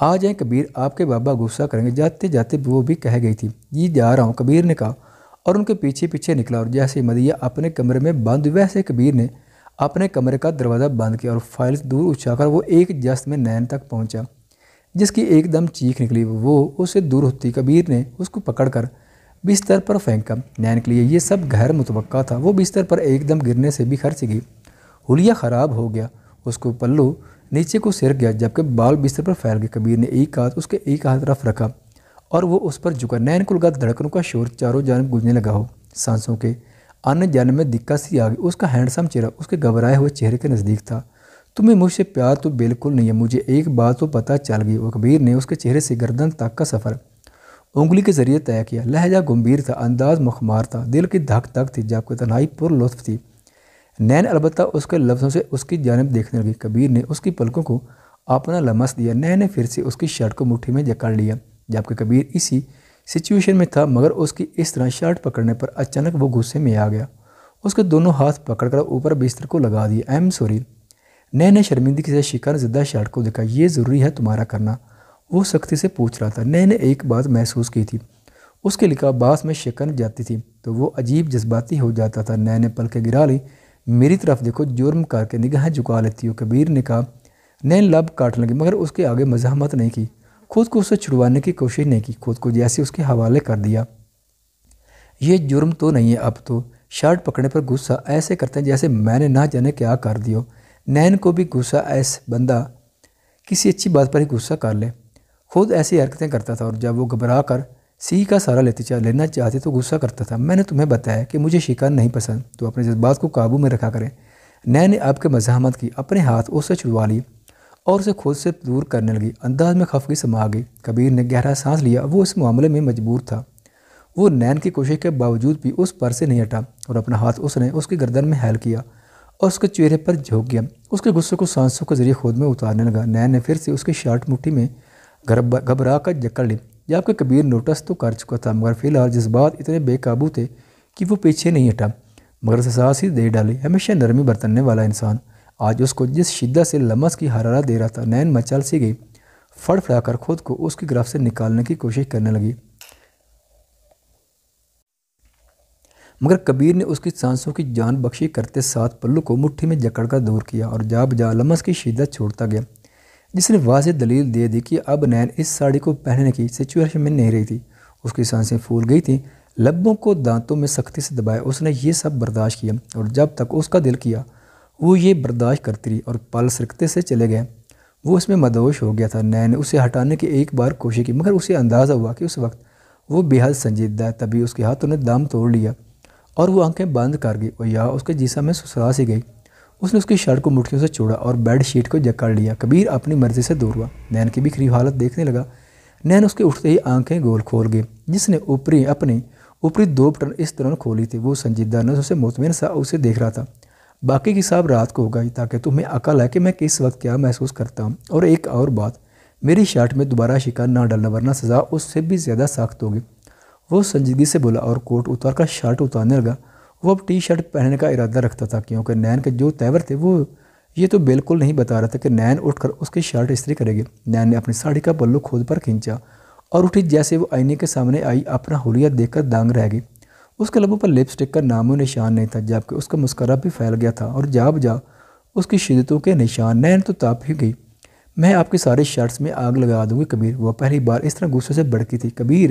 آ جائیں کبیر، آپ کے بابا غصہ کریں گے۔ جاتے جاتے وہ بھی کہہ گئی تھی، جی جا رہا ہوں، کبیر نے کہا اور ان کے پیچھے پیچھے نکلا۔ اور جیسے مدیحہ اپنے کمرے میں بند ہوئی، ویسے کبیر نے اپنے کمرے کا دروازہ بند کیا اور فائل دور اچھا کر وہ ایک جست میں نین تک پہنچا، جس کی ایک دم چیخ نکلی۔ وہ اس سے دور ہوتی کبیر نے اس کو پکڑ کر بستر پر پھینکا۔ نین کے لیے یہ سب غیر متوقع تھا۔ وہ بستر پر ایک دم گرنے سے بھی خرچ گئی۔ حلیہ خراب ہو گیا، اس کو پلو نیچے کو سر گیا جبکہ بال بستر پر پھیل گئے۔ کبیر نے ایک ہاتھ اس کے ایک ہاتھ طرف رکھا اور وہ اس پر جھکا۔ نین کو لگا دھڑکنوں کا شور چاروں جانب گونجنے لگا ہو، سانسوں کے آنے جانے میں دقت سی آ گئی۔ اس کا ہینڈسم چہرہ اس کے گھبرائے ہوئے چہرے کے نزدیک تھا۔ تمہیں مجھ سے پیار تو بالکل نہیں ہے، مجھے ایک بات تو پتہ چل گئی۔ وہ کبیر نے اس کے چہرے سے گردن تک کا سفر انگلی کے ذریعے طے کیا۔ لہجہ گمبھیر تھا، انداز مخمار تھا، دل کی دھک دھک تھی جبکہ تنہائی پر لطف تھی۔ نین البتہ اس کے لفظوں سے اس کی جانب دیکھنے لگی۔ کبیر نے اس کی پلکوں کو اپنا لمس دیا۔ نین نے پھر سے اس کی شرٹ کو مٹھی میں جکڑ لیا جبکہ کبیر اسی سچویشن میں تھا، مگر اس کی اس طرح شرٹ پکڑنے پر اچانک وہ غصے میں آ گیا۔ اس کے دونوں ہاتھ پکڑ کر اوپر بستر کو لگا دیا۔ ایم سوری، نین نے شرمندگی سے شکن زدہ شرٹ کو دیکھا۔ یہ ضروری ہے تمہارا کرنا؟ وہ سختی سے پوچھ رہا تھا۔ نین نے ایک بات محسوس کی تھی، اس کے لباس میں شکن جاتی تھی تو وہ عجیب جذباتی ہو جاتا تھا۔ نین نے پلکیں گرا لی۔ میری طرف دیکھو، جرم کر کے نگاہیں جھکا لیتی ہو، کبیر نے کہا۔ نین لب کاٹنے لگی مگر اس کے آگے مزاحمت نہیں کی، خود کو اس سے چھڑوانے کی کوشش نہیں کی، خود کو جیسے اس کے حوالے کر دیا۔ یہ جرم تو نہیں ہے، اب تو شرٹ پکڑنے پر غصہ ایسے کرتے ہیں جیسے میں نے نہ جانے کیا کر دیا۔ نین کو بھی غصہ ایسے بندہ کسی اچھی بات پر ہی غصہ کر لے، خود ایسی حرکتیں کرتا تھا اور جب وہ گھبرا کر سی کا سہارا لینا چاہتی تو غصہ کرتا تھا۔ میں نے تمہیں بتایا کہ مجھے شکار نہیں پسند، تو اپنے جذبات کو قابو میں رکھا کریں۔ نین نے آپ کے مزاحمت کی، اپنے ہاتھ اس سے چھڑوا لی اور اسے خود سے دور کرنے لگی۔ انداز میں خفگی سما گئی۔ کبیر نے گہرا سانس لیا، وہ اس معاملے میں مجبور تھا۔ وہ نین کی کوشش کے باوجود بھی اس پر سے نہیں ہٹا اور اپنا ہاتھ اس نے اس کی گردن میں ہیل کیا اور اس کے چہرے پر جھونک گیا۔ اس کے غصے کو سانسوں کے ذریعے خود میں اتارنے لگا۔ نین نے پھر سے اس کی شرٹ مٹھی میں گھبرا کر جکڑ لی جبکہ کبیر نوٹس تو کر چکا تھا، مگر فی الحال جذبات اتنے بے قابو تھے کہ وہ پیچھے نہیں ہٹا مگر سانس ہی دے ڈالی۔ ہمیشہ نرمی برتنے والا انسان آج اس کو جس شدت سے لمس کی حرارت دے رہا تھا، نین مچل سی گئی، فڑفڑا کر خود کو اس کی گرفت سے نکالنے کی کوشش کرنے لگی مگر کبیر نے اس کی سانسوں کی جان بخشی کرتے ساتھ پلو کو مٹھی میں جکڑ کر دور کیا اور جا بجا لمس کی شدت چھوڑتا گیا، جس نے واضح دلیل دے دی کہ اب نین اس ساڑی کو پہننے کی سچویشن میں نہیں رہی تھی۔ اس کی سانسیں پھول گئی تھیں، لبوں کو دانتوں میں سختی سے دبایا۔ اس نے یہ سب برداشت کیا اور جب تک اس کا دل کیا وہ یہ برداشت کرتی رہی اور پل سرکتے سے چلے گئے۔ وہ اس میں مدہوش ہو گیا تھا۔ نین نے اسے ہٹانے کی ایک بار کوشش کی مگر اسے اندازہ ہوا کہ اس وقت وہ بے حد سنجیدہ ہے۔ تبھی اس کے ہاتھوں نے دم توڑ لیا اور وہ آنکھیں بند کر گئی اور یا اس کے جسم میں سسرا سی گئی۔ اس نے اس کی شرٹ کو مٹھیوں سے چھوڑا اور بیڈ شیٹ کو جکڑ لیا۔ کبیر اپنی مرضی سے دور ہوا، نین کی بکھری حالت دیکھنے لگا۔ نین اس کے اٹھتے ہی آنکھیں گول کھول گئی، جس نے اپنی اوپری دو بٹن اس طرح کھولی تھی۔ وہ سنجیدہ نظروں سے مطمئن سا اسے دیکھ رہا تھا۔ باقی کی صاحب رات کو ہوگا تاکہ تمہیں عقل ہے کہ میں کس وقت کیا محسوس کرتا ہوں۔ اور ایک اور بات، میری شرٹ میں دوبارہ شکار نہ ڈالنا ورنہ سزا اس سے بھی زیادہ سخت ہوگی۔ وہ سنجیدگی سے بولا اور کوٹ اتار کر شرٹ اتارنے لگا۔ وہ اب ٹی شرٹ پہننے کا ارادہ رکھتا تھا کیونکہ نین کے جو تیور تھے وہ یہ تو بالکل نہیں بتا رہا تھا کہ نین اٹھ کر اس کی شرٹ استری کرے گی۔ نین نے اپنی ساڑی کا پلو خود پر کھینچا اور اٹھی۔ جیسے وہ آئینے کے سامنے آئی اپنا حلیہ دیکھ کر دانگ رہ گئی۔ اس کے لبوں پر لپسٹک کا نام و نشان نہیں تھا جبکہ اس کا مسکرا بھی پھیل گیا تھا اور جا بجا اس کی شدتوں کے نشان۔ نین تو تاپ ہی گئی۔ میں آپ کی ساری شرٹس میں آگ لگا دوں گی کبیر۔ وہ پہلی بار اس طرح غصے سے بھڑکی تھی۔ کبیر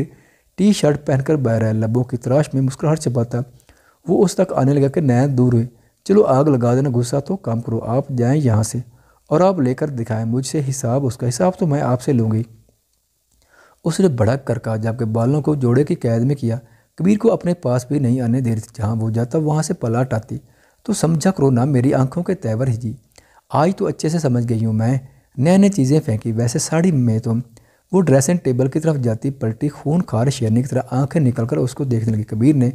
ٹی شرٹ پہن کر باہر آیا، لبوں کی تراش میں مسکراہٹ چھپاتا وہ اس تک آنے لگا کہ نین دور ہوئی۔ چلو آگ لگا دینا، غصہ تو کم کرو، آپ جائیں یہاں سے اور آپ لے کر دکھائیں مجھ سے حساب۔ اس کا حساب تو میں آپ سے لوں گی، اس نے بھڑک کر کہا جبکہ بالوں کو جوڑے کی قید میں کیا۔ کبیر کو اپنے پاس بھی نہیں آنے دے رہی تھی، جہاں وہ جاتا وہاں سے پلٹ آتی۔ تو سمجھا کرو نا میری آنکھوں کے تیور ہی جی، آج تو اچھے سے سمجھ گئی ہوں میں۔ نین نے چیزیں پھینکی، ویسے ساڑی میں تو وہ ڈریسنگ ٹیبل کی طرف جاتی پلٹی، خون خار شیرنی کی طرح آنکھیں نکل کر اس کو دیکھنے لگی۔ کبیر نے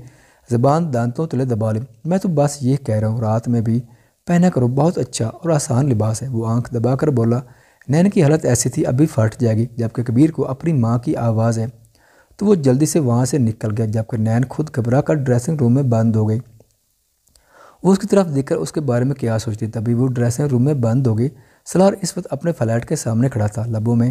زبان دانتوں تلے دبا لی۔ میں تو بس یہ کہہ رہا ہوں رات میں بھی پہنا کرو، بہت اچھا اور آسان لباس ہے۔ وہ آنکھ دبا کر بولا۔ نین کی حالت ایسی تھی ابھی پھٹ جائے گی، جبکہ کبیر کو اپنی ماں کی آواز ہے تو وہ جلدی سے وہاں سے نکل گیا جبکہ نین خود گھبرا کر ڈریسنگ روم میں بند ہو گئی۔ وہ اس کی طرف دیکھ کر اس کے بارے میں کیا سوچتی، تبھی وہ ڈریسنگ روم میں بند ہو گئی۔ سلار اس وقت اپنے فلیٹ کے سامنے کھڑا تھا، لبوں میں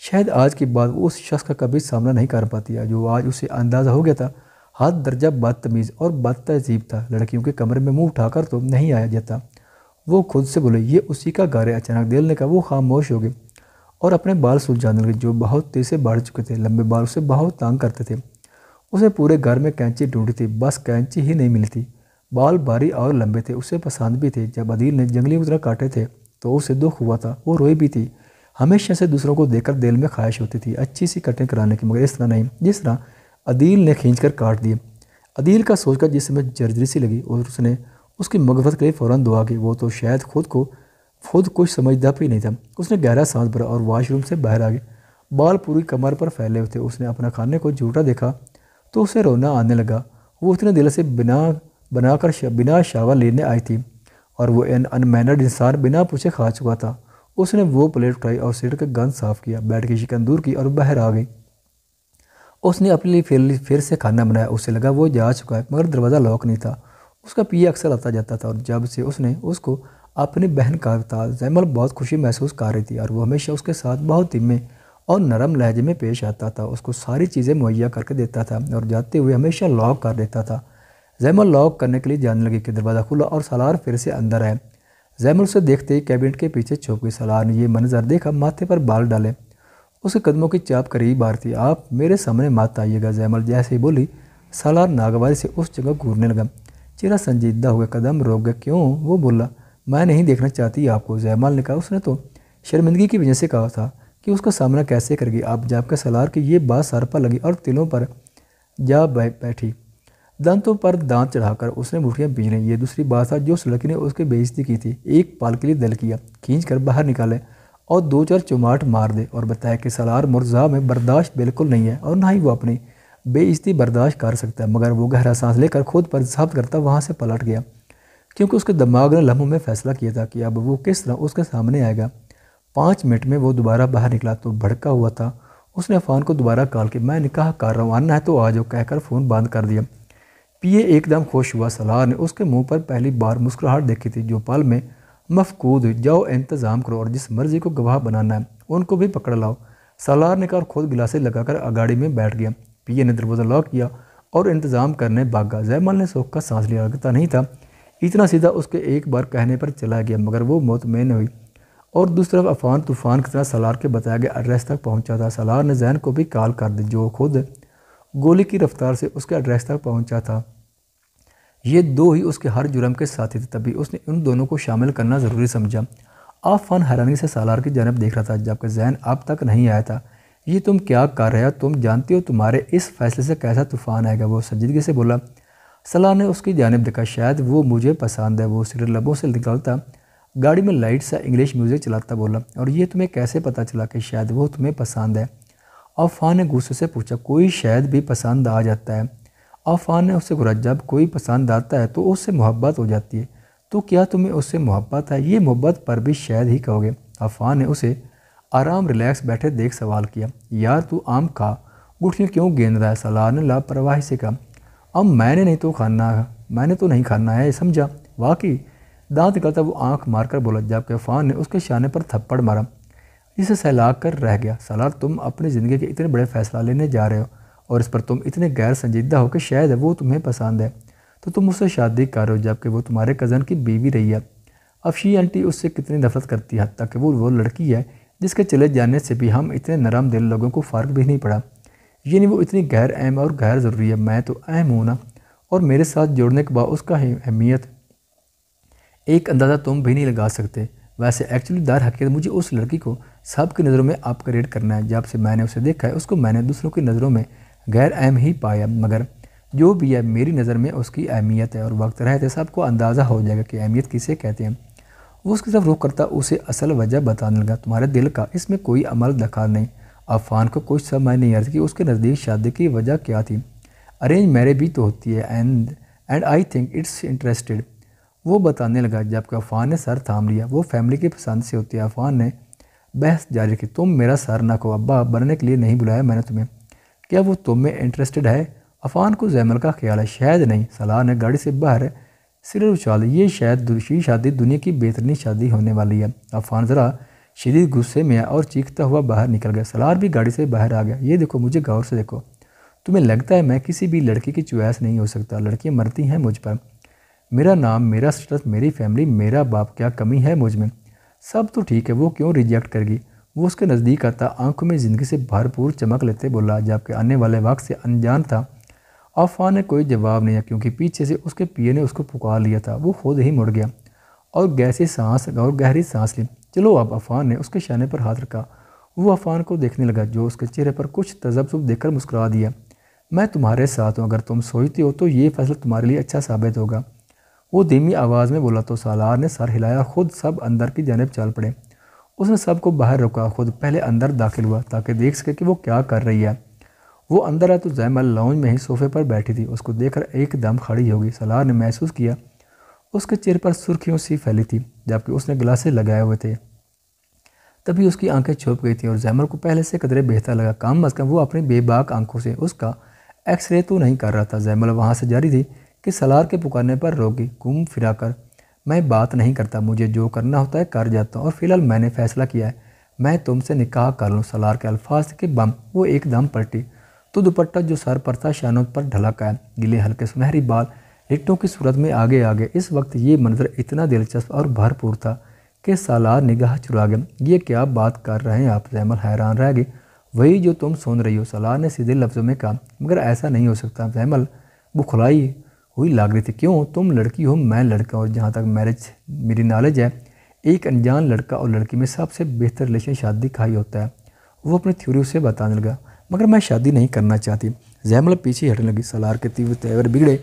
شاید آج کے بعد وہ اس شخص کا کبھی سامنا نہیں کر پاتی ہے جو آج اسے اندازہ ہو گیا تھا حد درجہ بدتمیز اور بد تہذیب تھا۔ لڑکیوں کے کمرے میں منہ اٹھا کر تو نہیں آیا جاتا۔ وہ خود سے بولے یہ اسی کا گھر ہے۔ اچانک دل نے کہا۔ وہ خاموش ہو گئے اور اپنے بال سلجھانے لگے جو بہت تیز سے بڑھ چکے تھے۔ لمبے بال اسے بہت تانگ کرتے تھے۔ اسے پورے گھر میں کینچی ڈھونڈی تھی، بس کینچی ہی نہیں ملی تھی۔ بال بھاری اور لمبے تھے، اسے پسند بھی تھے۔ جب عدیل نے جنگلی ادرا کاٹے تھے تو اسے دکھ ہوا تھا، وہ روئی بھی تھی۔ ہمیشہ سے دوسروں کو دیکھ کر دل میں خواہش ہوتی تھی اچھی سی کٹنگ کرانے کی، مگر اس طرح نہیں جس طرح عدیل نے کھینچ کر کاٹ دیے۔ عدیل کا سوچ کر جس میں جرجری سی لگی اور اس نے اس کی مغفرت کے لیے فوراً دعا کی۔ وہ تو شاید خود کچھ سمجھتا بھی نہیں تھا۔ اس نے گہرا سانس بھرا اور واش روم سے باہر آ گیا۔ بال پوری کمر پر پھیلے ہوئے تھے۔ اس نے اپنا کھانے کو جھوٹا دیکھا تو اسے رونا آنے لگا۔ وہ اتنے دل سے بنا شاور لینے آئی تھی اور وہ ان مینرڈ انسان بنا پوچھے کھا چکا تھا۔ اس نے وہ پلیٹ اٹھائی اور سیٹ کا گند صاف کیا، بیٹھ کے چکن دور کی اور باہر آ گئی۔ اس نے اپنے لیے پھر سے کھانا بنایا۔ اسے لگا وہ جا چکا ہے، مگر دروازہ لاک نہیں تھا۔ اس کا پیا اکثر آتا جاتا تھا اور جب سے اس نے اس کو اپنی بہن کہا تھا، زیمل بہت خوشی محسوس کر رہی تھی اور وہ ہمیشہ اس کے ساتھ بہت دھیمے اور نرم لہجے میں پیش آتا تھا، اس کو ساری چیزیں مہیا کر کے دیتا تھا اور جاتے ہوئے ہمیشہ لاک کر دیتا تھا۔ زیمل لاک کرنے کے لیے جانے لگی کہ دروازہ کھلا اور سالار پھر سے اندر آئے۔ زیمل اسے دیکھتے ہی کیبنٹ کے پیچھے چھپ گئی۔ سالار نے یہ منظر دیکھا، ماتھے پر بال ڈالے، اس کے قدموں کی چاپ قریب آ رہی تھی۔ آپ میرے سامنے مت آئیے گا، زیمل جیسے ہی بولی سالار ناگواری سے اس جگہ گھورنے لگا، چہرہ سنجیدہ ہو گیا، قدم روک گیا۔ کیوں؟ وہ بولا، میں نہیں دیکھنا چاہتی آپ کو، زیمل نے کہا۔ اس نے تو شرمندگی کی وجہ سے کہا تھا کہ اس کا سامنا کیسے کرے گی۔ اب جب کہ سالار کی یہ بات سر پر لگی اور تلوں پر جا بیٹھی، دانتوں پر دانت چڑھا کر اس نے مٹھیاں بھیج لیں۔ یہ دوسری بات تھا جو اس لڑکی نے اس کی بے عزتی کی تھی۔ ایک پال کے لیے دل کیا کھینچ کر باہر نکالے اور دو چار چماٹ مار دے اور بتایا کہ سالار مرزا میں برداشت بالکل نہیں ہے اور نہ ہی وہ اپنی بے عزتی برداشت کر سکتا ہے۔ مگر وہ گہرا سانس لے کر خود پر ضبط کرتا وہاں سے پلٹ گیا، کیونکہ اس کے دماغ نے لمحوں میں فیصلہ کیا تھا کہ اب وہ کس طرح اس کے سامنے آئے گا۔ 5 منٹ میں وہ دوبارہ باہر نکلا تو بھڑکا ہوا تھا۔ اس نے عفان کو دوبارہ کال کی، میں نکاح کر رہا ہوں، آنا ہے تو آ جاؤ کہہ کر فون بند کر دیا۔ پیے ایک دم خوش ہوا۔ سالار نے اس کے منہ پر پہلی بار مسکراہٹ دیکھی تھی جو پل میں مفقود ہوئی۔ جاؤ انتظام کرو اور جس مرضی کو گواہ بنانا ہے ان کو بھی پکڑ لاؤ، سالار نے کہا اور خود گلاسے لگا کر گاڑی میں بیٹھ گیا۔ پیے نے دروازہ لاک کیا اور انتظام کرنے بھاگا۔ زیمل نے سوکھ کا سانس لیا، لگتا نہیں تھا اتنا سیدھا اس کے ایک بار کہنے پر چلا گیا، مگر وہ مطمئن ہوئی۔ اور دوسری طرف عفان طوفان کی طرح سالار کے بتایا گیا ایڈریس تک پہنچا تھا۔ سالار نے زین کو بھی کال کر دی جو خود گولی کی رفتار سے اس کے ایڈریس تک پہنچا تھا۔ یہ دو ہی اس کے ہر جرم کے ساتھی تھے، تبھی اس نے ان دونوں کو شامل کرنا ضروری سمجھا۔ عفان حیرانی سے سالار کی جانب دیکھ رہا تھا جبکہ زین اب تک نہیں آیا تھا۔ یہ تم کیا کر رہے ہو؟ تم جانتے ہو تمہارے اس فیصلے سے کیسا طوفان آئے گا؟ وہ سنجیدگی سے بولا۔ سالار نے اس کی جانب دیکھا، شاید وہ مجھے پسند ہے، وہ سر لبوں سے نکالتا گاڑی میں لائٹ سا انگلش میوزک چلاتا بولا۔ اور یہ تمہیں کیسے پتہ چلا کہ شاید وہ تمہیں پسند ہے؟ عفان نے غصے سے پوچھا۔ کوئی شاید بھی پسند آ جاتا ہے، عفان نے اس سے کہا۔ جب کوئی پسند آتا ہے تو اس سے محبت ہو جاتی ہے، تو کیا تمہیں اس سے محبت ہے؟ یہ محبت پر بھی شاید ہی کہو گے۔ عفان نے اسے آرام ریلیکس بیٹھے دیکھ سوال کیا۔ یار تو آم کھا، گٹھلیاں کیوں گیند رہا ہے؟ سالار نے لاپرواہی سے کہا۔ اب میں نے تو نہیں کھانا ہے، سمجھا؟ واقعی؟ دانت نکلتا وہ آنکھ مار کر بولا، جبکہ عفان نے اس کے شانے پر تھپڑ مارا جسے سہلا کر رہ گیا۔ سالار تم اپنی زندگی کے اتنے بڑے فیصلہ لینے جا رہے ہو اور اس پر تم اتنے غیر سنجیدہ ہو کہ شاید وہ تمہیں پسند ہے تو تم اس سے شادی کر رہے ہو جبکہ وہ تمہارے کزن کی بیوی رہی ہے۔ افشی آنٹی اس سے کتنی نفرت کرتی ہے، حتیٰ کہ وہ لڑکی ہے جس کے چلے جانے سے بھی ہم اتنے نرم دل لوگوں کو فرق بھی نہیں پڑا، یعنی وہ اتنی غیر اہم اور غیر ضروری ہے۔ میں تو اہم ہوں نا، اور میرے ساتھ جوڑنے کے بعد اس کا اہمیت ایک اندازہ تم بھی نہیں لگا سکتے۔ ویسے ایکچولی در حقیقت مجھے اس لڑکی کو سب کی نظروں میں اپ گریڈ کرنا ہے۔ جب سے میں نے اسے دیکھا ہے اس کو میں نے دوسروں کی نظروں میں غیر اہم ہی پایا، مگر جو بھی ہے میری نظر میں اس کی اہمیت ہے اور وقت رہتے سب کو اندازہ ہو جائے گا کہ اہمیت کسے کہتے ہیں۔ وہ اس کی طرف رخ کرتا اسے اصل وجہ بتانے لگا، تمہارے دل کا اس میں کوئی عمل دخل نہیں۔ عفان کو کچھ سمجھ نہیں آتی کہ اس کے نزدیک شادی کی وجہ کیا تھی۔ ارینج میرج بھی تو ہوتی ہے and I think it's interested, وہ بتانے لگا جبکہ عفان نے سر تھام لیا۔ وہ فیملی کی پسند سے ہوتی ہے۔ عفان نے بحث جاری رکھی، تم میرا سر نہ کھو، ابا بننے کے لیے نہیں بلایا میں نے تمہیں، کیا وہ تم میں انٹرسٹڈ ہے؟ عفان کو زیمل کا خیال ہے شاید نہیں۔ سالار نے گاڑی سے باہر سرر اچھال، یہ شادی دنیا کی بہترین شادی ہونے والی ہے۔ عفان ذرا شدید غصے میں آیا اور چیختا ہوا باہر نکل گیا۔ سالار بھی گاڑی سے باہر آ گیا۔ یہ دیکھو، مجھے غور سے دیکھو، تمہیں لگتا ہے میں کسی بھی لڑکی کی چوائس نہیں ہو سکتا؟ لڑکیاں مرتی ہیں مجھ پر، میرا نام، میرا اسٹیٹس، میری فیملی، میرا باپ، کیا کمی ہے مجھ میں؟ سب تو ٹھیک ہے، وہ کیوں ریجیکٹ کر گی؟ وہ اس کے نزدیک آتا، آنکھوں میں زندگی سے بھرپور چمک لیتے بولا، جبکہ آنے والے وقت سے انجان تھا۔ عفان نے کوئی جواب نہیں دیا کیونکہ پیچھے سے اس کے پیے نے اس کو پکار لیا تھا۔ وہ خود ہی مڑ گیا اور گہری سانس لی۔ چلو اب، عفان نے اس کے شانے پر ہاتھ رکھا۔ وہ عفان کو دیکھنے لگا جو اس کے چہرے پر کچھ تذبذب دیکھ کر مسکرا دیا۔ میں تمہارے ساتھ ہوں، اگر تم سوچتی ہو تو یہ فیصلہ تمہارے لیے اچھا ثابت ہوگا، وہ دھیمی آواز میں بولا تو سالار نے سر ہلایا اور خود سب اندر کی جانب چل پڑے۔ اس نے سب کو باہر روکا، خود پہلے اندر داخل ہوا تاکہ دیکھ سکے کہ وہ کیا کر رہی ہے۔ وہ اندر آیا تو زیمل لاؤنج میں ہی صوفے پر بیٹھی تھی۔ اس کو دیکھ کر ایک دم کھڑی ہو گئی۔ سالار نے محسوس کیا اس کے چہرے پر سرخیوں سی پھیلی تھی جبکہ اس نے گلاسز لگائے ہوئے تھے۔ تبھی اس کی آنکھیں چھپ گئی تھیں اور زیمل کو پہلے سے قدرے بہتر لگا۔ کم از کم وہ اپنی بے باک آنکھوں سے اس کا ایکس رے تو نہیں کر رہا تھا۔ زیمل وہاں سے جاری تھی کہ سالار کے پکارنے پر روک گئی، گھوم پھرا کر۔ میں بات نہیں کرتا، مجھے جو کرنا ہوتا ہے کر جاتا ہوں، اور فی الحال میں نے فیصلہ کیا ہے، میں تم سے نکاح کر لوں۔ سالار کے الفاظ تھے کہ بم۔ وہ ایک دم پلٹی تو دوپٹہ جو سر پر تھا شانوں پر ڈھلا کا گلے ہلکے سنہری بال لٹوں کی صورت میں آگے آگے۔ اس وقت یہ منظر اتنا دلچسپ اور بھرپور تھا کہ سالار نگاہ چرا گیا۔ یہ کیا بات کر رہے ہیں آپ؟ زیمل حیران رہ گئی۔ وہی جو تم سن رہی ہو، سالار نے سیدھے لفظوں میں کہا۔ مگر ایسا نہیں ہو سکتا۔ زیمل بکھلائی ہوئی لگ رہی تھی۔ کیوں؟ تم لڑکی ہو، میں لڑکا، اور جہاں تک میری نالج ہے، ایک انجان لڑکا اور لڑکی میں سب سے بہتر ریلیشن شادی کا ہی ہوتا ہے۔ وہ اپنی تھیوری اسے بتانے لگا۔ مگر میں شادی نہیں کرنا چاہتی۔ زیمل پیچھے ہٹنے لگی۔ سالار کے تیور بگڑے۔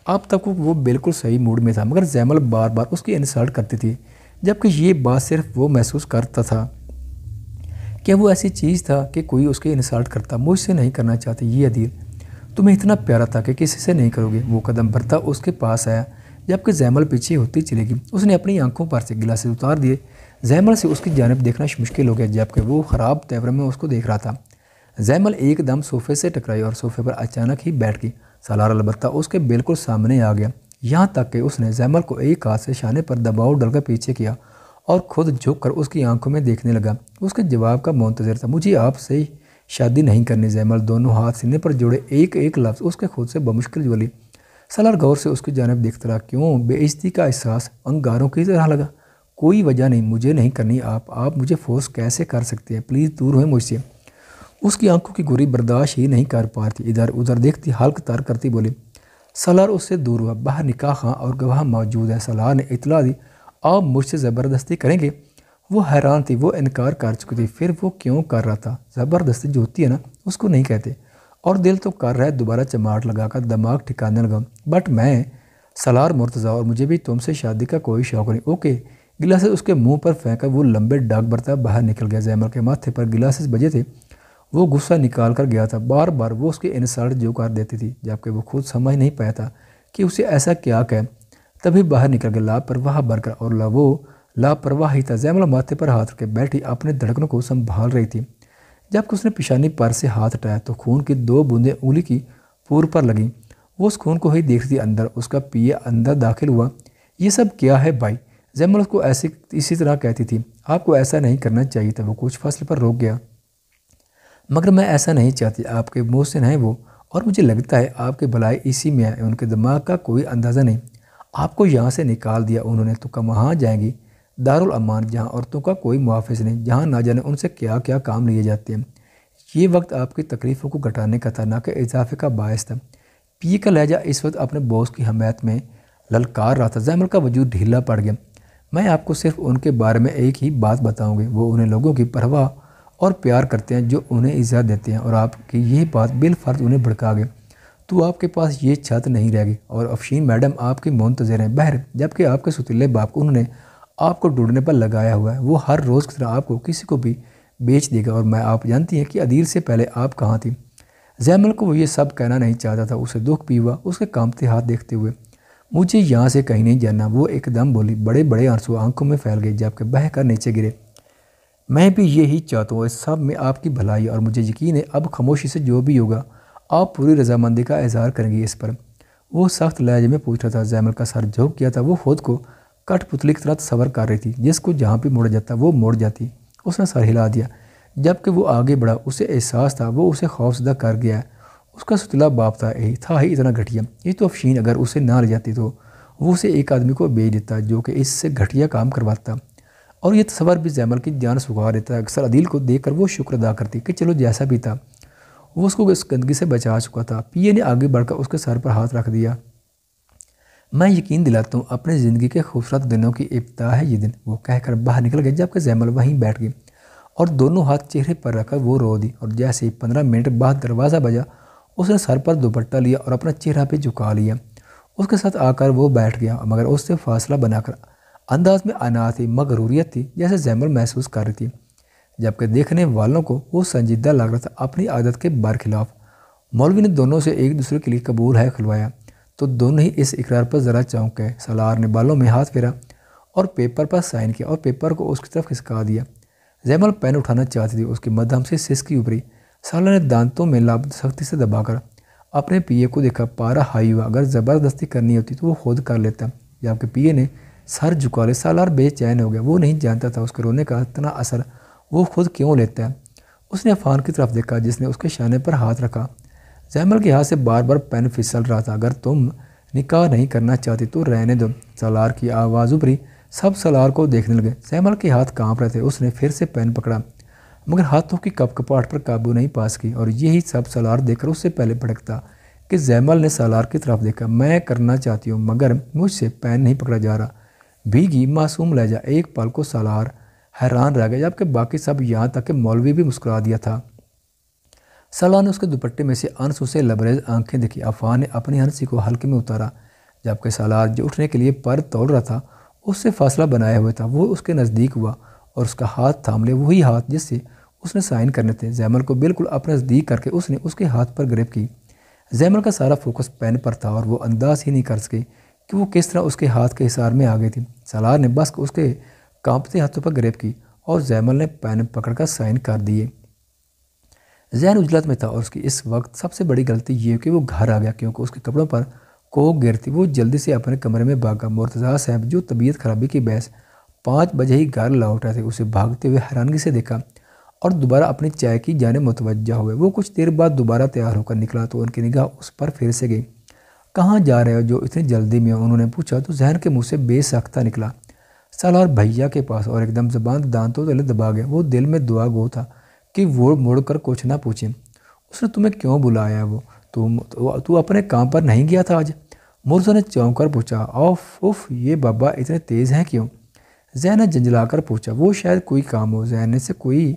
اب تک وہ بالکل صحیح موڈ میں تھا مگر زیمل بار بار اس کی انسلٹ کرتی تھی، جبکہ یہ بات صرف وہ محسوس کرتا تھا کہ وہ ایسی چیز تھا کہ کوئی اس کی انسلٹ کرتا۔ مجھ سے نہیں کرنا چاہتی یہ عدیل، تمہیں اتنا پیارا تھا کہ کسی سے نہیں کرو گے۔ وہ قدم بھرتا اس کے پاس آیا جبکہ زیمل پیچھے ہوتی چلے گی۔ اس نے اپنی آنکھوں پر سے گلاسز اتار دیے۔ زیمل سے اس کی جانب دیکھنا مشکل ہو گیا جبکہ وہ خراب تیور میں اس کو دیکھ رہا تھا۔ زیمل ایک دم صوفے سے ٹکرائی اور صوفے پر اچانک ہی بیٹھ گئی۔ سالار البتہ اس کے بالکل سامنے آ گیا، یہاں تک کہ اس نے زیمل کو ایک ہاتھ سے شانے پر دباؤ ڈال کر پیچھے کیا اور خود جھک کر اس کی آنکھوں میں دیکھنے لگا۔ اس کے جواب کا منتظر تھا۔ مجھے آپ سے شادی نہیں کرنی۔ زیمل دونوں ہاتھ سینے پر جوڑے ایک ایک لفظ اس کے خود سے بمشکل بولی۔ سالار غور سے اس کی جانب دیکھتا رہا۔ کیوں؟ بے عزتی کا احساس انگاروں کی طرح لگا۔ کوئی وجہ نہیں، مجھے نہیں کرنی۔ آپ مجھے فورس کیسے کر سکتے ہیں؟ پلیز دور ہوئے مجھ سے۔ اس کی آنکھوں کی گوری برداشت ہی نہیں کر پا رہی، ادھر ادھر دیکھتی حلق تر کرتی بولی۔ سالار اس سے دور ہوا۔ باہر نکاح خواں اور گواہ موجود ہے۔ سالار نے اطلاع دی، آپ مجھ سے زبردستی کریں گے؟ وہ حیران تھی، وہ انکار کر چکی تھی، پھر وہ کیوں کر رہا تھا؟ زبردستی جو ہوتی ہے نا اس کو نہیں کہتے، اور دل تو کر رہا ہے دوبارہ چماٹ لگا کر دماغ ٹھکانے لگا۔ بٹ میں سالار مرتضیٰ، اور مجھے بھی تم سے شادی کا کوئی شوق نہیں۔ اوکے۔ گلاسز اس کے منہ پر پھینکا وہ لمبے ڈاک برتا باہر نکل گیا۔ زیمل کے ماتھے پر گلاسز بجے تھے، وہ غصہ نکال کر گیا تھا۔ بار بار وہ اس کی انسلٹ جو کر دیتی تھی جبکہ وہ خود سمجھ نہیں پایا تھا کہ اسے ایسا کیا کہے۔ تبھی باہر نکل گیا لاپرواہ بن کر، اور وہ لاپرواہ ہی تھا۔ زیمل ماتھے پر ہاتھ رکھے بیٹھی اپنے دھڑکنوں کو سنبھال رہی تھی جبکہ اس نے پیشانی پر سے ہاتھ ہٹایا تو خون کی 2 بوندیں انگلی کی پور پر لگیں۔ وہ اس خون کو ہی دیکھتی تھی۔ اندر اس کا پیے اندر داخل ہوا۔ یہ سب کیا ہے بھائی؟ زیمل اس کو اسی طرح کہتی تھی۔ آپ کو ایسا نہیں کرنا چاہیے تھا۔ وہ کچھ فاصلے پر روک گیا۔ مگر میں ایسا نہیں چاہتی، آپ کے محسن ہیں وہ، اور مجھے لگتا ہے آپ کے بھلائی اسی میں ہے۔ ان کے دماغ کا کوئی اندازہ نہیں۔ آپ کو یہاں سے نکال دیا انہوں نے تو کہاں جائیں گی؟ دارالامان، جہاں عورتوں کا کوئی محافظ نہیں، جہاں نہ جانے ان سے کیا کیا کام لیے جاتے ہیں۔ یہ وقت آپ کی تکلیفوں کو گھٹانے کا تھا، نہ کہ اضافے کا باعث تھا۔ پی کا لہجہ اس وقت اپنے باس کی حمایت میں للکار رہا تھا۔ زیمل کا وجود ڈھیلا پڑ گیا۔ میں آپ کو صرف ان کے بارے میں ایک ہی بات بتاؤں گی، وہ انہیں لوگوں کی پرواہ اور پیار کرتے ہیں جو انہیں عزت دیتے ہیں، اور آپ کی یہ بات بالفرض انہیں بھڑکا گئی تو آپ کے پاس یہ چھت نہیں رہے گی، اور افشین میڈم آپ کی منتظر ہیں باہر، جبکہ آپ کے ستیلے باپ کو انہوں نے آپ کو ڈھونڈنے پر لگایا ہوا ہے۔ وہ ہر روز کی طرح آپ کو کسی کو بھی بیچ دے گا، اور میں آپ جانتی ہیں کہ عدیل سے پہلے آپ کہاں تھی۔ زیمل کو وہ یہ سب کہنا نہیں چاہتا تھا، اسے دکھ بھی ہوا اس کے کانپتے ہاتھ دیکھتے ہوئے۔ مجھے یہاں سے کہیں نہیں جانا، وہ ایک دم بولی۔ بڑے بڑے آنسو آنکھوں میں پھیل گئے جبکہ بہہ کر نیچے گرے۔ میں بھی یہی چاہتا ہوں، اس سب میں آپ کی بھلائی، اور مجھے یقین ہے اب خاموشی سے جو بھی ہوگا آپ پوری رضامندی کا اظہار کریں گی اس پر۔ وہ سخت لہجے میں پوچھ رہا تھا۔ زیمل کا سر جھک گیا تھا۔ وہ خود کو کٹ پتلی کی طرح تصور کر رہی تھی جس کو جہاں بھی موڑ جاتا وہ موڑ جاتی، اس نے سر ہلا دیا۔ جب کہ وہ آگے بڑھا اسے احساس تھا وہ اسے خوفزدہ کر گیا ہے۔ اس کا ستلا باپ تھا ہی اتنا گھٹیا۔ یہ تو افشین اگر اسے نہ لے جاتی تو وہ اسے ایک آدمی کو بیچ دیتا جو کہ اس سے گھٹیا کام کرواتا، اور یہ تصور بھی زیمل کی جان سکھا دیتا۔ اکثر عدیل کو دیکھ کر وہ شکر ادا کرتی کہ چلو جیسا بھی تھا وہ اس کو اس گندگی سے بچا چکا تھا۔ پی اے نے آگے بڑھ کر اس کے سر پر ہاتھ رکھ دیا۔ میں یقین دلاتا ہوں اپنی زندگی کے خوبصورت دنوں کی ابتدا ہے یہ دن، وہ کہہ کر باہر نکل گئے، جبکہ زیمل وہیں بیٹھ گئی اور دونوں ہاتھ چہرے پر رکھ کر وہ رو دی۔ اور جیسے ہی 15 منٹ بعد دروازہ بجا اس نے سر پر دوپٹہ لیا اور اپنا چہرہ پہ جھکا لیا۔ اس کے ساتھ آ کر وہ بیٹھ گیا، مگر اس سے فاصلہ بنا کر انداز میں عنایت تھی، مغروریت تھی جیسے زیمل محسوس کر رہی تھی، جبکہ دیکھنے والوں کو وہ سنجیدہ لگ رہا تھا اپنی عادت کے برخلاف۔ مولوی نے دونوں سے ایک دوسرے کے لیے قبول ہے کھلوایا تو دونوں ہی اس اقرار پر ذرا چونک گئے۔ سالار نے بالوں میں ہاتھ پھیرا اور پیپر پر سائن کیا اور پیپر کو اس کی طرف کھسکا دیا۔ زیمل پین اٹھانا چاہتی تھی، اس کی مدھم سے سسکی ابھری۔ سالار نے دانتوں میں لب سختی سے دبا کر اپنے پی اے کو دیکھا۔ پارا ہائی ہوا، اگر زبردستی کرنی ہوتی تو وہ خود کر لیتا، جبکہ پی اے نے سر جھکا لے۔ سالار بے چین ہو گیا، وہ نہیں جانتا تھا اس کے رونے کا اتنا اثر وہ خود کیوں لیتا ہے۔ اس نے عفان کی طرف دیکھا جس نے اس کے شانے پر ہاتھ رکھا۔ زیمل کے ہاتھ سے بار بار پین پھسل رہا تھا۔ اگر تم نکاح نہیں کرنا چاہتی تو رہنے دو، سالار کی آواز ابھری۔ سب سالار کو دیکھنے لگے۔ زیمل کے ہاتھ کانپ رہے تھے، اس نے پھر سے پین پکڑا مگر ہاتھوں کی کپ کپاہٹ پر قابو نہیں پا سکی، اور یہی سب سالار دیکھ کر اس سے پہلے بھڑکتا کہ زیمل نے سالار کی طرف دیکھا۔ میں کرنا چاہتی ہوں مگر مجھ سے پین نہیں پکڑا جا رہا۔ بھیگی معصوم لہجہ۔ ایک پل کو سالار حیران رہ گیا، جبکہ باقی سب، یہاں تک کہ مولوی بھی مسکرا دیا تھا۔ سالار نے اس کے دوپٹے میں سے انس سے لبریز آنکھیں دیکھی۔ عفان نے اپنی ہنسی کو ہلکے میں اتارا، جبکہ سالار جو اٹھنے کے لیے پر توڑ رہا تھا اس سے فاصلہ بنائے ہوئے تھا۔ وہ اس کے نزدیک ہوا اور اس کا ہاتھ تھام لے، وہی ہاتھ جس سے اس نے سائن کرنے تھے۔ زیمل کو بالکل اپنے نزدیک کر کے اس نے اس کے ہاتھ پر گرپ کی۔ زیمل کا سارا فوکس پین پر تھا اور وہ انداز ہی نہیں کر سکی کہ وہ کس طرح اس کے ہاتھ کے حصار میں آ گئی تھی۔ سالار نے بس اس کے کانپتے ہاتھوں پر گرپ کی اور زیمل نے پین پکڑ کر سائن کر دیے۔ ذہن اجلت میں تھا اور اس کی اس وقت سب سے بڑی غلطی یہ کہ وہ گھر آ گیا، کیونکہ اس کے کپڑوں پر کوک گرتی۔ وہ جلدی سے اپنے کمرے میں بھاگا۔ مرتضیٰ صاحب جو طبیعت خرابی کی باعث 5 بجے ہی گھر لوٹ رہے تھے اسے بھاگتے ہوئے حیرانگی سے دیکھا اور دوبارہ اپنی چائے کی جانب متوجہ ہوئے۔ وہ کچھ دیر بعد دوبارہ تیار ہو کر نکلا تو ان کی نگاہ اس پر پھر سے گئی۔ کہاں جا رہے ہو جو اتنی جلدی میں؟ انہوں نے پوچھا تو ذہن کے منہ سے بے ساختہ نکلا، سالار بھیا کے پاس، اور ایک دم زبان دانتوں تلے دبا گیا۔ وہ دل میں دعا گو تھا کہ وہ مڑ کر کچھ نہ پوچھیں۔ اس نے تمہیں کیوں بلایا؟ وہ تو اپنے کام پر نہیں گیا تھا آج؟ مرزا نے چونک کر پوچھا۔ اوف یہ بابا اتنے تیز ہیں کیوں؟ زین نے جنجلا کر پوچھا۔ وہ شاید کوئی کام ہو، زین سے کوئی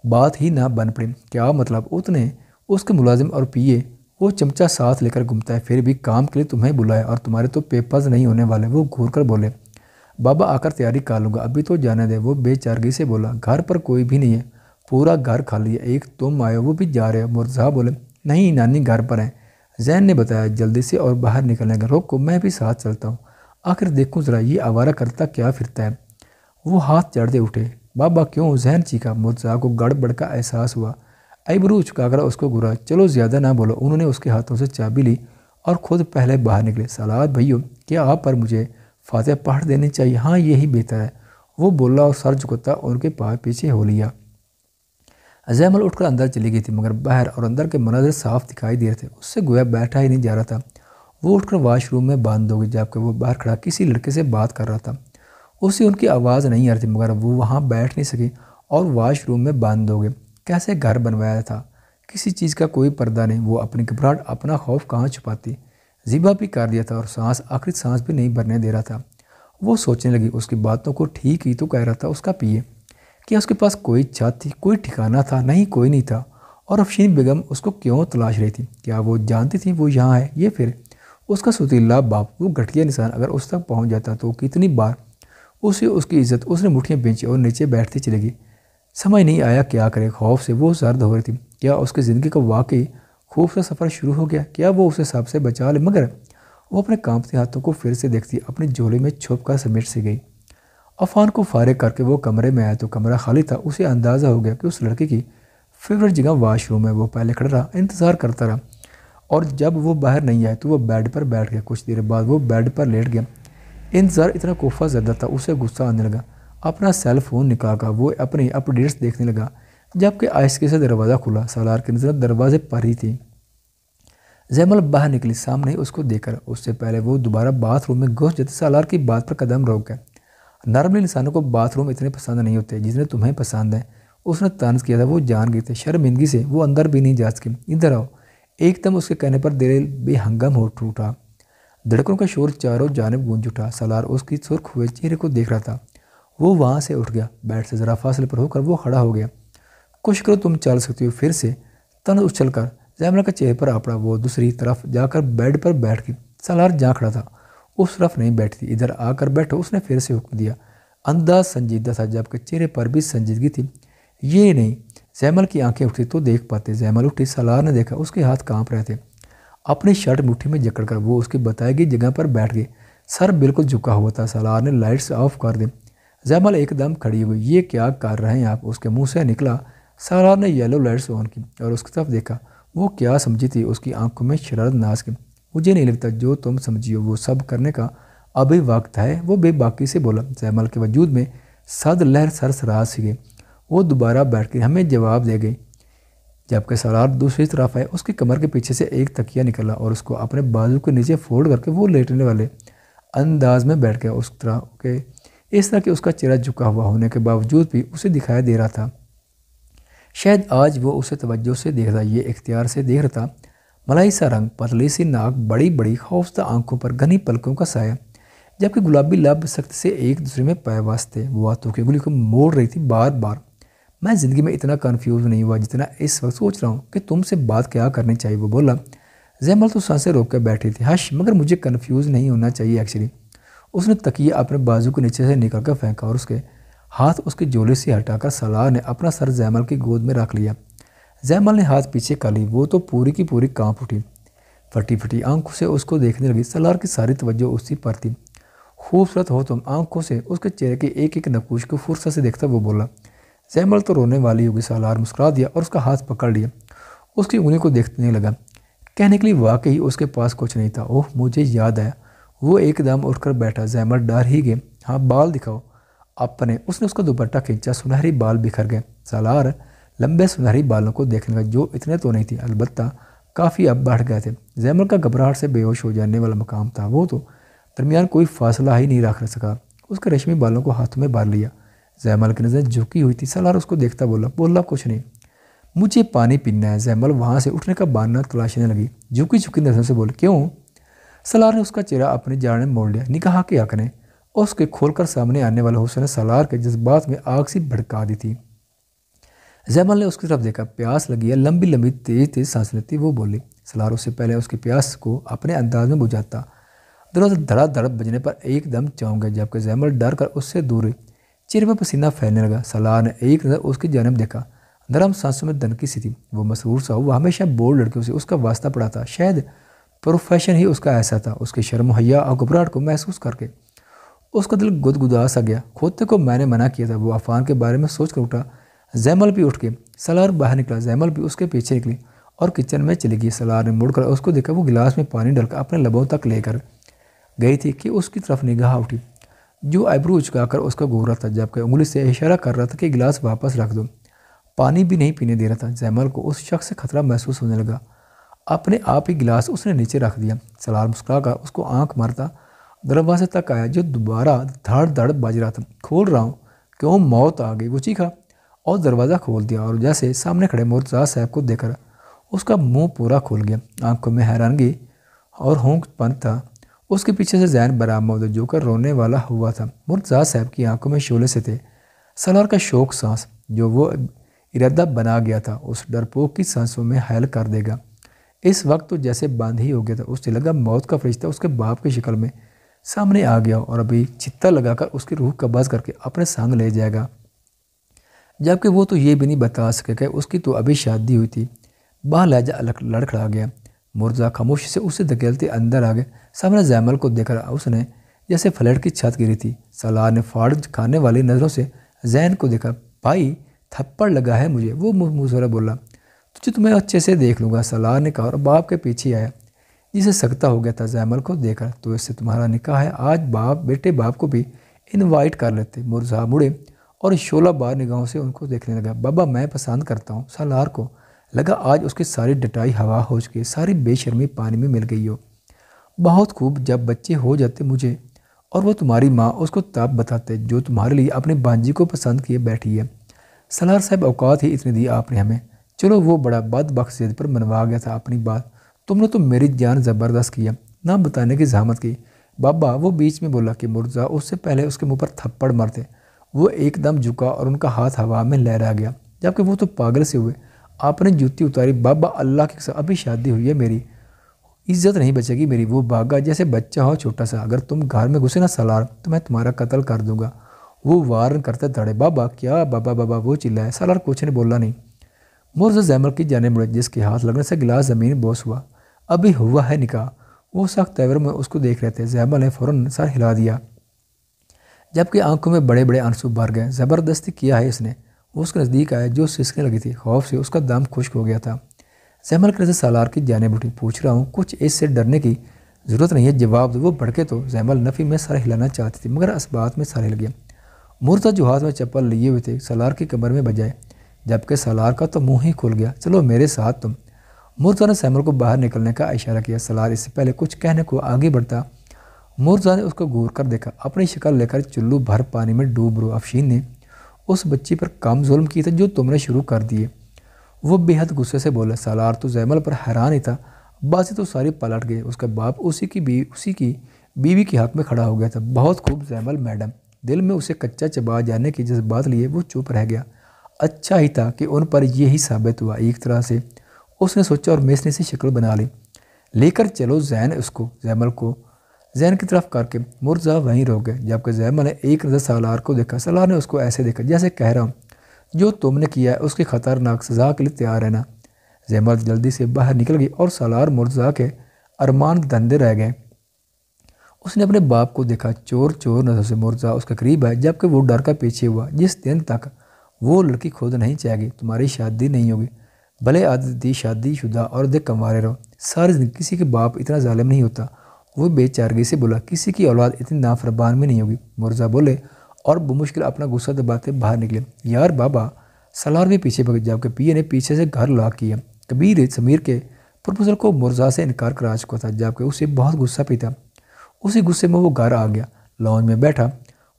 بات ہی نہ بن پڑی۔ کیا مطلب؟ اتنے اس کے ملازم اور پی اے وہ چمچہ ساتھ لے کر گھومتا ہے، پھر بھی کام کے لیے تمہیں بلایا، اور تمہارے تو پیپرز نہیں ہونے والے۔ وہ گھور کر بولے۔ بابا آ کر تیاری کر لوں گا، ابھی تو جانے دے۔ وہ بے چارگی سے بولا۔ گھر پر کوئی بھی نہیں ہے، پورا گھر خالی ہے، ایک تم آئے ہو وہ بھی جا رہے ہو۔ مرزا بولے۔ نہیں نانی گھر پر ہیں، زین نے بتایا جلدی سے اور باہر نکلنے کا۔ روکو میں بھی ساتھ چلتا ہوں، آخر دیکھوں ذرا یہ آوارہ کرتا کیا پھرتا ہے۔ وہ ہاتھ چڑھتے اٹھے۔ بابا کیوں؟ زین چیخا۔ مرزا کو گڑبڑ کا احساس ہوا، ایبرو چکا کر اس کو گھورا۔ چلو زیادہ نہ بولو۔ انہوں نے اس کے ہاتھوں سے چابی لی اور خود پہلے باہر نکلے۔ سالار بھائیو کیا آپ پر مجھے فاتحہ پڑھ دینی چاہیے؟ ہاں یہی بہتر ہے، وہ بولا اور سر جھکتا ان کے پیچھے ہو لیا۔ زیمل اٹھ کر اندر چلی گئی تھی، مگر باہر اور اندر کے مناظر صاف دکھائی دے رہے تھے، اس سے گویا بیٹھا ہی نہیں جا رہا تھا۔ وہ اٹھ کر واش روم میں بند ہو گئی، جبکہ وہ باہر کھڑا کسی لڑکے سے بات کر رہا تھا۔ اسے ان کی آواز نہیں آ رہی تھی، مگر وہ وہاں بیٹھ نہیں سکی اور واش روم میں بند ہو گئے۔ کیسے گھر بنوایا تھا، کسی چیز کا کوئی پردہ نہیں۔ وہ اپنی گھبراہٹ، اپنا خوف کہاں چھپاتی؟ ذبح بھی کر دیا تھا اور آخری سانس بھی نہیں بھرنے دے رہا تھا۔ وہ سوچنے لگی، اس کی باتوں کو ٹھیک ہی تو کہہ رہا تھا اس کا پی اے۔ کیا اس کے پاس کوئی چھت تھی، کوئی ٹھکانہ تھا؟ نہیں، کوئی نہیں تھا۔ اور افشین بیگم اس کو کیوں تلاش رہی تھی؟ کیا وہ جانتی تھی وہ یہاں ہے؟ یہ پھر اس کا ستیلا باپ، وہ گھٹیا انسان اگر اس تک پہنچ جاتا تو کتنی بار اسے اس کی عزت۔ اس نے مٹھیاں بھینچی اور نیچے بیٹھتی چلے گی۔ سمجھ نہیں آیا کیا کرے، خوف سے وہ زرد ہو رہی تھی۔ کیا اس کی زندگی کا واقعی خوفناک سفر شروع ہو گیا؟ کیا وہ اسے سب سے بچا لے؟ مگر وہ اپنے کانپتے ہاتھوں کو پھر سے دیکھتی اپنی جھولے میں چھپ کر سمیٹ سے گئی۔ عفان کو فارغ کر کے وہ کمرے میں آیا تو کمرہ خالی تھا۔ اسے اندازہ ہو گیا کہ اس لڑکے کی فیورٹ جگہ واش روم ہے۔ وہ پہلے کھڑا رہا، انتظار کرتا رہا، اور جب وہ باہر نہیں آئے تو وہ بیڈ پر بیٹھ گیا۔ کچھ دیر بعد وہ بیڈ پر لیٹ گیا۔ انتظار اتنا کوفہ زدہ تھا، اسے غصہ آنے لگا۔ اپنا سیل فون نکال کر وہ اپنی اپڈیٹس دیکھنے لگا، جبکہ آہستگی سے دروازہ کھلا۔ سالار کی نظر دروازے پر ہی تھی۔ زیمل باہر نکلی، سامنے ہی اس کو دیکھ کر اس سے پہلے وہ دوبارہ باتھ روم میں گھس جاتے سالار کی بات پر قدم روک گیا۔ نارملی انسانوں کو باتھ روم اتنے پسند نہیں ہوتے جتنے تمہیں پسند ہیں، اس نے طنز کیا تھا۔ وہ جان گئی تھی، شرمندگی سے وہ اندر بھی نہیں جا سکی۔ ادھر آؤ، ایک دم اس کے کہنے پر دل بے ہنگم ہو اٹھا۔ دھڑکنوں کا شور چاروں جانب گونج اٹھا۔ سالار اس کی سرخ ہوئے چہرے کو دیکھ رہا تھا۔ وہ وہاں سے اٹھ گیا، بیڈ سے ذرا فاصلے پر ہو کر وہ کھڑا ہو گیا۔ کوشش کرو تم چل سکتی ہو۔ پھر سے طنز اچھل کر زیمل کے چہرے پر آپڑا۔ وہ دوسری طرف جا کر بیڈ پر بیٹھ گئی۔ سالار جہاں کھڑا تھا اس طرف نہیں بیٹھی تھی۔ ادھر آ کر بیٹھو، اس نے پھر سے حکم دیا۔ انداز سنجیدہ تھا جبکہ چہرے پر بھی سنجیدگی تھی۔ یہ نہیں، زیمل کی آنکھیں اٹھی تو دیکھ پاتے۔ زیمل اٹھی، سالار نے دیکھا اس کے ہاتھ کانپ رہے تھے۔ اپنی شرٹ مٹھی میں جکڑ کر وہ اس کی بتائی گئی جگہ پر بیٹھ گئی۔ سر بالکل جھکا ہوا تھا۔ سالار نے لائٹس آف کر دی۔ زیمل ایک دم کھڑی ہوئی۔ یہ کیا کر رہے ہیں آپ؟ اس کے منہ سے نکلا۔ سالار نے یلو لائٹس آن کی اور اس کی طرف دیکھا۔ وہ کیا سمجھی تھی؟ اس کی آنکھوں میں شرارت ناز کی۔ مجھے نہیں لگتا جو تم سمجھی ہو وہ سب کرنے کا ابھی وقت ہے، وہ بے باکی سے بولا۔ زیمل کے وجود میں سرد لہر سرسراہٹ سی گئی۔ وہ دوبارہ بیٹھ کے ہمیں جواب دے گئی، جبکہ سالار دوسری طرف آئے۔ اس کی کمر کے پیچھے سے ایک تکیہ نکلا اور اس کو اپنے بازو کے نیچے فولڈ کر کے وہ لیٹنے والے انداز میں بیٹھ گیا۔ اس طرح کہ اس کا چہرہ جھکا ہوا ہونے کے باوجود بھی اسے دکھائی دے رہا تھا۔ شاید آج وہ اسے توجہ سے دیکھ رہا، یہ اختیار سے دیکھ رہا تھا۔ ملائی سا رنگ، پتلی سی ناک، بڑی بڑی خوفزدہ آنکھوں پر گھنی پلکوں کا سایہ، جبکہ گلابی لب سختی سے ایک دوسرے میں پیوست تھے۔ وہ ہاتھوں کی انگلی کو موڑ رہی تھی بار بار۔ میں زندگی میں اتنا کنفیوز نہیں ہوا جتنا اس وقت سوچ رہا ہوں کہ تم سے بات کیا کرنی چاہیے، وہ بولا۔ زیمل تو سانسیں روک کے بیٹھی تھی۔ ہش، مگر مجھے کنفیوز نہیں ہونا چاہیے ایکچولی۔ اس نے تکیہ اپنے بازو کے نیچے سے نکل کر پھینکا اور اس کے ہاتھ اس کی جولی سے ہٹا کر سالار نے اپنا سر زیمل کی گود میں رکھ لیا۔ زیمل نے ہاتھ پیچھے کر لی۔ وہ تو پوری کی پوری کانپ اٹھی، پھٹی پھٹی آنکھوں سے اس کو دیکھنے لگی۔ سالار کی ساری توجہ اسی پر تھی۔ خوبصورت ہو تم، آنکھوں سے اس کے چہرے کے ایک ایک نقوش کو فرصت سے دیکھتا وہ بولا۔ زیمل تو رونے والی ہوگی۔ سالار مسکرا دیا اور اس کا ہاتھ پکڑ لیا، اس کی انگلی کو دیکھنے لگا۔ کہنے کے لیے واقعی اس کے پاس کچھ نہیں تھا۔ اوہ، مجھے یاد آیا۔ وہ ایک دم اٹھ کر بیٹھا۔ زیمل ڈر ہی گئے۔ ہاں، بال دکھاؤ اپنے۔ اس نے اس کا دوپٹہ کھینچا، سنہری بال بکھر گئے۔ سالار لمبے سنہری بالوں کو دیکھنے لگا جو اتنے تو نہیں تھے، البتہ کافی اب بڑھ گئے تھے۔ زیمل کا گھبراہٹ سے بے ہوش ہو جانے والا مقام تھا۔ وہ تو درمیان کوئی فاصلہ ہی نہیں رکھ سکا۔ اس کے ریشمی بالوں کو ہاتھوں میں بھر لیا۔ زیمل کی نظر جھکی ہوئی تھی۔ سالار اس کو دیکھتا بولا کچھ نہیں، مجھے پانی پینا ہے۔ زیمل وہاں سے اٹھنے کا بہانہ تلاشنے لگی، جھکی نظر سے بولی، کیوں؟ سالار نے اس کا چہرہ اپنی جانب موڑ لیا۔ نکاح کے حق نے اس کے کھول کر سامنے آنے والا حسن سالار کے جذبات میں آگ سی بھڑکا دی تھی۔ زیمل نے اس کی طرف دیکھا۔ پیاس لگی ہے، لمبی لمبی تیز سانس لیتی وہ بولی۔ سالار اس سے پہلے اس کی پیاس کو اپنے انداز میں بجھاتا۔ دروازہ دھڑا دھڑ بجنے پر ایک دم چونک گیا، جبکہ زیمل ڈر کر اس سے دور ہوئی۔ چہرے پر پسینہ پھیلنے لگا۔ سالار نے ایک نظر اس کی جانب دیکھا، نرم سانسوں میں دنکی سی تھی۔ وہ مسرور سا وہ ہمیشہ بولڈ لڑکیوں سے اس کا واسطہ پڑا تھا، شاید پروفیشن ہی اس کا ایسا تھا۔ اس کے شرم و حیا اور گھبراہٹ کو محسوس کر کے اس کا دل گدگدا سا گیا۔ کھوتے کو میں نے منع کیا تھا۔ وہ عفان کے بارے میں سوچ کر اٹھا۔ زیمل بھی اٹھ کے سالار باہر نکلا۔ زیمل بھی اس کے پیچھے نکلی اور کچن میں چلی گئی۔ سالار نے مڑ کر اس کو دیکھا۔ وہ گلاس میں پانی ڈال کر اپنے لبوں تک لے کر گئی تھی کہ اس کی طرف نگاہ اٹھی، جو آئیبرو اچکا کر اس کا گھور رہا تھا، جبکہ انگلی سے اشارہ کر رہا تھا کہ گلاس واپس رکھ دو۔ پانی بھی نہیں پینے دے رہا تھا۔ زیمل کو اس شخص سے خطرہ محسوس ہونے لگا۔ اپنے آپ ہی گلاس اس نے نیچے رکھ دیا۔ سالار مسکرا کر اس کو آنکھ مارتا دروازے تک آیا، جو دوبارہ دھڑ دھڑ بج رہا تھا۔ کھول رہا ہوں، کیوں موت آ گئی، وہ چیخا اور دروازہ کھول دیا۔ اور جیسے سامنے کھڑے مرتضیٰ صاحب کو دیکھ کر اس کا منہ پورا کھل گیا۔ آنکھوں میں حیرانگی اور ہونک پن تھا۔ اس کے پیچھے سے زین برآمد جو کر رونے والا ہوا تھا۔ مرتضیٰ صاحب کی آنکھوں میں شعلے سے تھے۔ سالار کا شوق سانس جو وہ ارادہ بنا گیا تھا اس ڈرپوک کی سانسوں میں حائل کر دے گا۔ اس وقت تو جیسے بند ہی ہو گیا تھا۔ اسے لگا موت کا فرشتہ اس کے باپ کی شکل میں سامنے آ گیا اور ابھی چھتا لگا کر اس کی روح قبض کر کے اپنے سانگ لے جائے گا، جبکہ وہ تو یہ بھی نہیں بتا سکے کہ اس کی تو ابھی شادی ہوئی تھی۔ باہ لہجہ لڑکھڑا گیا۔ مرتضیٰ خاموشی سے اسے دھکیلتے اندر آ گئے۔ سامنے زیمل کو دیکھ کر اس نے جیسے فلیٹ کی چھت گری تھی۔ سالار نے فاڑ کھانے والی نظروں سے زین کو دیکھا۔ بھائی، تھپڑ لگا ہے مجھے، وہ منہ بولا۔ تمہیں اچھے سے دیکھ لوں گا، سالار نے کہا اور باپ کے پیچھے آیا، جسے سکتا ہو گیا تھا زیمل کو دیکھ کر۔ تو اس سے تمہارا نکاح ہے؟ آج باپ بیٹے باپ کو بھی انوائٹ کر لیتے۔ مرزا مڑے اور شعلہ بار نگاہوں سے ان کو دیکھنے لگا۔ بابا میں پسند کرتا ہوں۔ سالار کو لگا آج اس کی ساری ڈٹائی ہوا ہو چکی، ساری بے شرمی پانی میں مل گئی ہو۔ بہت خوب، جب بچے ہو جاتے مجھے اور وہ تمہاری ماں اس کو تب بتاتے جو تمہارے لیے اپنی بانجی کو پسند کیے بیٹھی ہے۔ سالار صاحب اوقات ہی اتنی دی آپ نے ہمیں، چلو وہ بڑا بدبخت ضد پر منوا گیا تھا اپنی بات، تم نے تو میری جان زبردست کیا، نہ بتانے کی زحمت کی۔ بابا وہ بیچ میں بولا کہ مرزا اس سے پہلے اس کے منہ پر تھپڑ مارتے۔ وہ ایک دم جھکا اور ان کا ہاتھ ہوا میں لہرا گیا، جبکہ وہ تو پاگل سے ہوئے۔ آپ نے جوتی اتاری۔ بابا اللہ کی قسم ابھی شادی ہوئی ہے میری، عزت نہیں بچے گی میری۔ وہ بھاگا جیسے بچہ ہو چھوٹا سا۔ اگر تم گھر میں گھسے نا سالار تو میں تمہارا قتل کر دوں گا۔ وہ وارن کرتے دھڑے۔ بابا کیا بابا بابا وہ چلائے۔ سالار کچھ نے بولا نہیں۔ مرزا زیمل کی جانب مڑے، جس کے ہاتھ لگنے سے گلاس زمین بوس ہوا۔ ابھی ہوا ہے نکاح۔ وہ سخت تیور میں اس کو دیکھ رہے تھے۔ زیمل نے فوراً سر ہلا دیا، جبکہ آنکھوں میں بڑے بڑے آنسو بھر گئے۔ زبردستی کیا ہے اس نے۔ وہ اس کے نزدیک آیا جو سسکنے لگی تھی، خوف سے اس کا دم خشک ہو گیا تھا۔ زیمل کی نظر سالار کی جانب اٹھی۔ پوچھ رہا ہوں، کچھ اس سے ڈرنے کی ضرورت نہیں ہے، جواب دو۔ وہ بھڑکے تو زیمل نفی میں سر ہلانا چاہتی تھی، مگر اس بات میں سر ہل گیا۔ مرزا جو ہاتھ میں چپل لیے ہوئے تھے سالار کی کمر میں بجائے، جبکہ سالار کا تو منہ ہی کھل گیا۔ چلو میرے ساتھ تم۔ مرزا نے زیمل کو باہر نکلنے کا اشارہ کیا۔ سالار اس سے پہلے کچھ کہنے کو آگے بڑھتا، مرزا نے اس کو گور کر دیکھا۔ اپنی شکل لے کر چلو بھر پانی میں ڈوب رو افشین نے اس بچی پر کم ظلم کی تھا جو تم نے شروع کر دیے۔ وہ بے حد غصے سے بولا۔ سالار تو زیمل پر حیران ہی تھا، بازی تو ساری پلٹ گئی۔ اس کا باپ اسی کی بیوی کے حق میں کھڑا ہو گیا تھا۔ بہت خوب زیمل میڈم۔ دل میں اسے کچا چبا جانے کی جذبات لیے وہ چپ رہ گیا۔ اچھا ہی تھا کہ ان پر یہی ثابت ہوا۔ ایک طرح سے اس نے سوچا اور میسنے سے شکل بنا لی۔ لے کر چلو زین اس کو۔ زیمل کو زین کی طرف کر کے مرزا وہیں رو گئے، جبکہ زیمل نے ایک نظر سالار کو دیکھا۔ سالار نے اس کو ایسے دیکھا جیسے کہہ رہا ہوں جو تم نے کیا ہے اس کی خطرناک سزا کے لیے تیار رہنا۔ زیمل جلدی سے باہر نکل گئی اور سالار مرزا کے ارمان دھندے رہ گئے۔ اس نے اپنے باپ کو دیکھا، چور چور نظر سے مرزا اس کے قریب ہے، جبکہ وہ ڈر کر پیچھے ہوا۔ جس دن تک وہ لڑکی خود نہیں چاہے گی تمہاری شادی نہیں ہوگی، بھلے عادتی شادی شدہ اور دیکھ کموارے رہو ساری زندگی۔ کسی کے باپ اتنا ظالم نہیں ہوتا۔ وہ بے چارگی سے بولا، کسی کی اولاد اتنی نافرمان میں نہیں ہوگی۔ مرزا بولے اور بمشکل اپنا غصہ دباتے باہر نکلے۔ یار بابا۔ سالار بھی پیچھے بھگے، جبکہ پیے نے پیچھے سے گھر لاک کیا۔ کبیر سمیر کے پروپوزل کو مرزا سے انکار کرا چکا تھا، جبکہ اسے بہت غصہ بھی تھا۔ اسی غصے میں وہ گھر آ گیا۔ لانج میں بیٹھا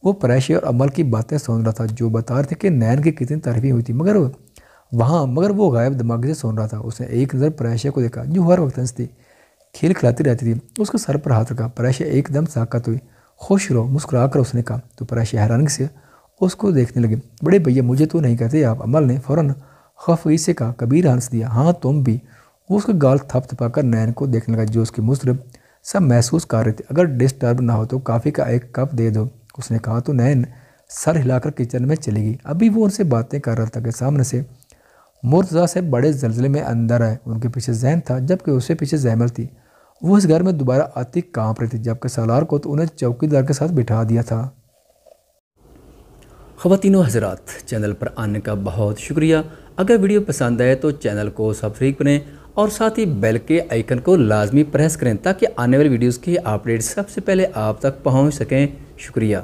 وہ پریشے اور عمل کی باتیں سن رہا تھا جو بتا رہے تھے کہ نین کی کتنی تعریفیں ہوئی تھی، مگر وہ غائب دماغی سے سن رہا تھا۔ اس نے ایک نظر پریشے کو دیکھا جو ہر وقت ہنستی کھیل کھلاتی رہتی تھی۔ اس کے سر پر ہاتھ رکھا۔ پریشے ایک دم ساکت ہوئی۔ خوش رہو، مسکرا کر اس نے کہا۔ تو پریشے حیرانی سے اس کو دیکھنے لگے۔ بڑے بھیا مجھے تو نہیں کہتے آپ؟ عمل نے فوراً خفگی سے کہا۔ کبیر ہنس دیا۔ ہاں تم بھی۔ وہ اس کے گال تھپ تھپا کر نین کو دیکھنے لگا جو اس کی مضطرب سب محسوس کر رہے تھے۔ اگر ڈسٹرب نہ ہو تو کافی کا ایک کپ دے دو، اس نے کہا۔ تو نین سر ہلا کر کچن میں چلی گئی۔ ابھی وہ ان سے باتیں کر رہا تھا کہ سامنے سے مرزا سے بڑے زلزلے میں اندر آئے۔ ان کے پیچھے زین تھا، جبکہ اس سے پیچھے زیمل تھی۔ وہ اس گھر میں دوبارہ آتی کانپ رہی تھی، جبکہ سالار کو تو انہیں چوکی دار کے ساتھ بٹھا دیا تھا۔ خواتین و حضرات، چینل پر آنے کا بہت شکریہ۔ اگر ویڈیو پسند آئے تو چینل کو سبسکرائب کریں اور ساتھ ہی بیل کے آئیکن کو لازمی پریس کریں تاکہ آنے والی ویڈیوز کی اپڈیٹ سب سے پہلے آپ تک پہنچ سکیں۔ شکریہ۔